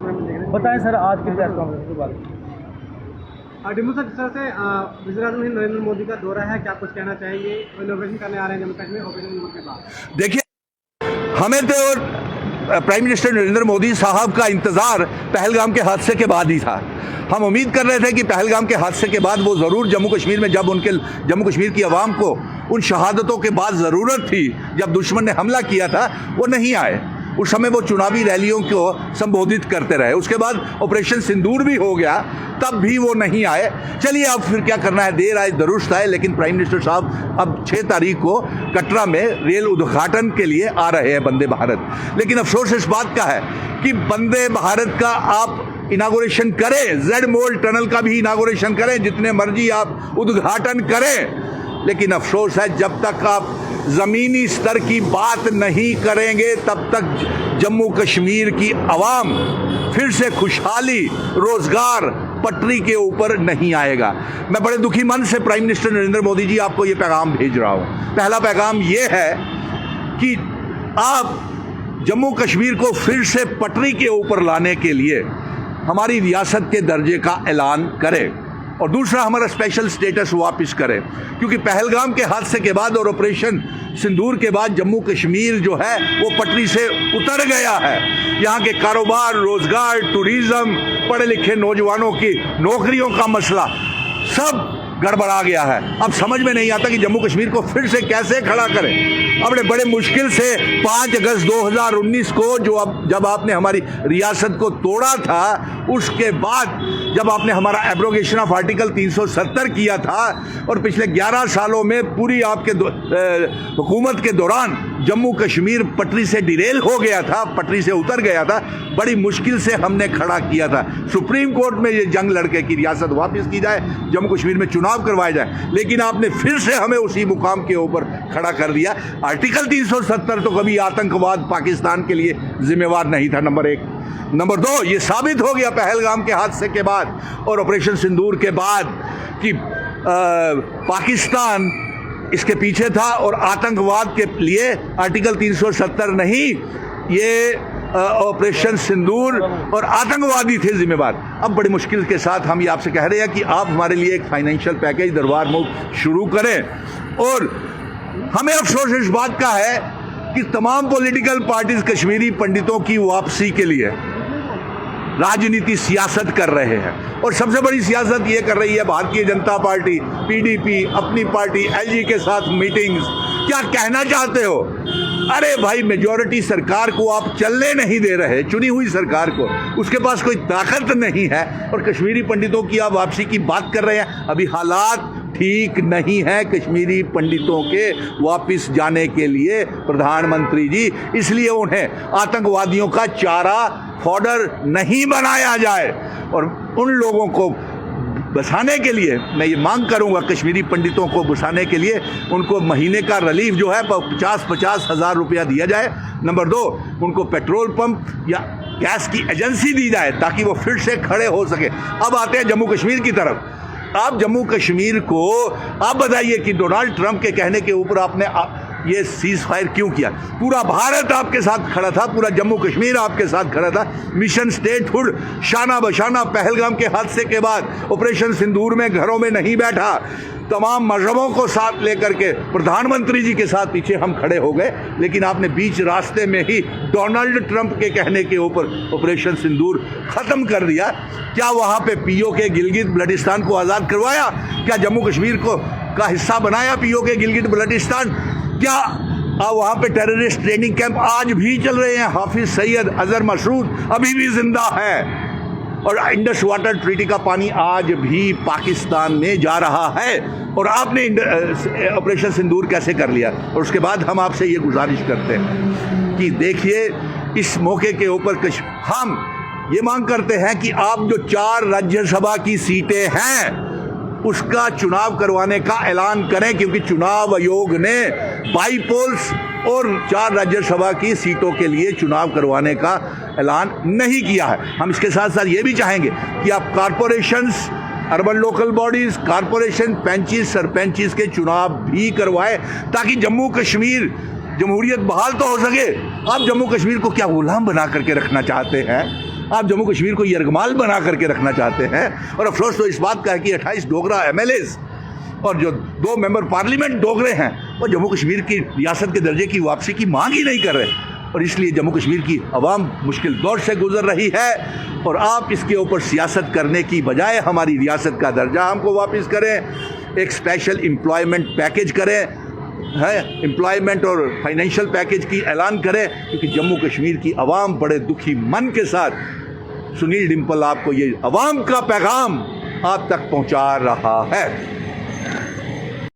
बताएं सर आज की प्रेस कॉन्फ्रेंस के बारे में। डिम्बू सर, जिस तरह से वज़ीर-ए-आज़म हिंद नरेंद्र मोदी का दौरा है, क्या कुछ कहना चाहेंगे? इनॉग्रेशन करने आ रहे हैं जम्मू कश्मीर ऑपरेशन सिंदूर के बाद। देखिए, हमें तो और प्राइम मिनिस्टर नरेंद्र मोदी साहब का इंतज़ार पहलगाम के हादसे के बाद ही था। हम उम्मीद कर रहे थे कि पहलगाम के हादसे के बाद वो ज़रूर जम्मू कश्मीर में, जब उनके जम्मू कश्मीर की आवाम को उन शहादतों के बाद ज़रूरत थी, जब दुश्मन ने हमला किया था, वो नहीं आए। उस समय वो चुनावी रैलियों को संबोधित करते रहे। उसके बाद ऑपरेशन सिंदूर भी हो गया, तब भी वो नहीं आए। चलिए, अब फिर क्या करना है, देर आए दुरुस्त आए। लेकिन प्राइम मिनिस्टर साहब अब 6 तारीख को कटरा में रेल उद्घाटन के लिए आ रहे हैं, वंदे भारत। लेकिन अफसोस इस बात का है कि वंदे भारत का आप इनागोरेशन करें, जेड मोल टनल का भी इनागोरेशन करें, जितने मर्जी आप उद्घाटन करें, लेकिन अफसोस है जब तक आप ज़मीनी स्तर की बात नहीं करेंगे, तब तक जम्मू कश्मीर की आवाम फिर से खुशहाली, रोजगार पटरी के ऊपर नहीं आएगा। मैं बड़े दुखी मन से प्राइम मिनिस्टर नरेंद्र मोदी जी आपको ये पैगाम भेज रहा हूँ। पहला पैगाम ये है कि आप जम्मू कश्मीर को फिर से पटरी के ऊपर लाने के लिए हमारी रियासत के दर्जे का ऐलान करें, और दूसरा हमारा स्पेशल स्टेटस वापस करें। क्योंकि पहलगाम के हादसे के बाद और ऑपरेशन सिंदूर के बाद जम्मू कश्मीर जो है वो पटरी से उतर गया है। यहाँ के कारोबार, रोजगार, टूरिज्म, पढ़े लिखे नौजवानों की नौकरियों का मसला सब गड़बड़ा गया है। अब समझ में नहीं आता कि जम्मू कश्मीर को फिर से कैसे खड़ा करें। अपने बड़े मुश्किल से 5 अगस्त 2019 को जब आपने हमारी रियासत को तोड़ा था, उसके बाद जब आपने हमारा एब्रोगेशन ऑफ आर्टिकल 370 किया था, और पिछले 11 सालों में पूरी आपके हुकूमत के दौरान जम्मू कश्मीर पटरी से डिरेल हो गया था, पटरी से उतर गया था। बड़ी मुश्किल से हमने खड़ा किया था। सुप्रीम कोर्ट में ये जंग लड़के की रियासत वापस की जाए, जम्मू कश्मीर में चुनाव करवाए जाए, लेकिन आपने फिर से हमें उसी मुकाम के ऊपर खड़ा कर दिया। आर्टिकल 370 तो कभी आतंकवाद पाकिस्तान के लिए जिम्मेवार नहीं था, नंबर 1। नंबर 2, ये साबित हो गया पहलगाम के हादसे के बाद और ऑपरेशन सिंदूर के बाद कि पाकिस्तान इसके पीछे था, और आतंकवाद के लिए आर्टिकल 370 नहीं, ये ऑपरेशन सिंदूर और आतंकवादी थे जिम्मेवार। अब बड़ी मुश्किल के साथ हम ये आपसे कह रहे हैं कि आप हमारे लिए एक फाइनेंशियल पैकेज दरबार मुल्क शुरू करें। और हमें अफसोस इस बात का है कि तमाम पॉलिटिकल पार्टीज कश्मीरी पंडितों की वापसी के लिए राजनीति सियासत कर रहे हैं, और सबसे बड़ी सियासत ये कर रही है भारतीय जनता पार्टी, पीडीपी, अपनी पार्टी एलजी के साथ मीटिंग्स। क्या कहना चाहते हो? अरे भाई, मेजॉरिटी सरकार को आप चलने नहीं दे रहे, चुनी हुई सरकार को, उसके पास कोई ताकत नहीं है, और कश्मीरी पंडितों की आप वापसी की बात कर रहे हैं। अभी हालात ठीक नहीं है कश्मीरी पंडितों के वापस जाने के लिए प्रधानमंत्री जी, इसलिए उन्हें आतंकवादियों का चारा फॉडर नहीं बनाया जाए। और उन लोगों को बसाने के लिए मैं ये मांग करूंगा, कश्मीरी पंडितों को बसाने के लिए उनको महीने का रिलीफ जो है 50-50 हज़ार रुपया दिया जाए। नंबर 2, उनको पेट्रोल पंप या गैस की एजेंसी दी जाए ताकि वो फिर से खड़े हो सके। अब आते हैं जम्मू कश्मीर की तरफ। आप जम्मू कश्मीर को आप बताइए कि डोनाल्ड ट्रंप के कहने के ऊपर आपने ये सीज फायर क्यों किया? पूरा भारत आपके साथ खड़ा था, पूरा जम्मू कश्मीर आपके साथ खड़ा था। मिशन स्टेटहुड शाना बशाना पहलगाम के हादसे के बाद ऑपरेशन सिंदूर में घरों में नहीं बैठा, तमाम मजहबों को साथ लेकर के प्रधानमंत्री जी के साथ पीछे हम खड़े हो गए। लेकिन आपने बीच रास्ते में ही डोनाल्ड ट्रंप के कहने के ऊपर ऑपरेशन सिंदूर खत्म कर दिया। क्या वहाँ पे पीओके गिलगित बल्टिस्तान को आज़ाद करवाया? क्या जम्मू कश्मीर को का हिस्सा बनाया पीओके गिलगित बल्टिस्तान? क्या वहाँ पे टेररिस्ट ट्रेनिंग कैंप आज भी चल रहे हैं? हाफिज सईद, अजहर मसूद अभी भी जिंदा है, और इंडस वाटर ट्रीटी का पानी आज भी पाकिस्तान में जा रहा है। और आपने ऑपरेशन सिंदूर कैसे कर लिया? और उसके बाद हम आपसे ये गुजारिश करते हैं कि देखिए, इस मौके के ऊपर हम ये मांग करते हैं कि आप जो 4 राज्यसभा की सीटें हैं उसका चुनाव करवाने का ऐलान करें, क्योंकि चुनाव आयोग ने बाईपोल्स और 4 राज्यसभा की सीटों के लिए चुनाव करवाने का ऐलान नहीं किया है। हम इसके साथ साथ ये भी चाहेंगे कि आप corporations, urban local bodies, corporation, पंचेस, सरपंचेस के चुनाव भी करवाए, ताकि जम्मू कश्मीर जमहूरियत बहाल तो हो सके। आप जम्मू कश्मीर को क्या गुलाम बना करके रखना चाहते हैं? आप जम्मू कश्मीर को यरगमाल बना करके रखना चाहते हैं। और अफसोस तो इस बात का है कि 28 डोगरा MLAs और जो 2 मेंबर पार्लियामेंट डोगरे हैं वो जम्मू कश्मीर की रियासत के दर्जे की वापसी की मांग ही नहीं कर रहे, और इसलिए जम्मू कश्मीर की आवाम मुश्किल दौर से गुजर रही है। और आप इसके ऊपर सियासत करने की बजाय हमारी रियासत का दर्जा हमको वापस करें, एक स्पेशल एम्प्लॉयमेंट पैकेज करें, है एम्प्लॉयमेंट और फाइनेंशियल पैकेज की ऐलान करें, क्योंकि जम्मू कश्मीर की आवाम बड़े दुखी मन के साथ सुनील डिम्पल आपको ये आवाम का पैगाम आप तक पहुंचा रहा है।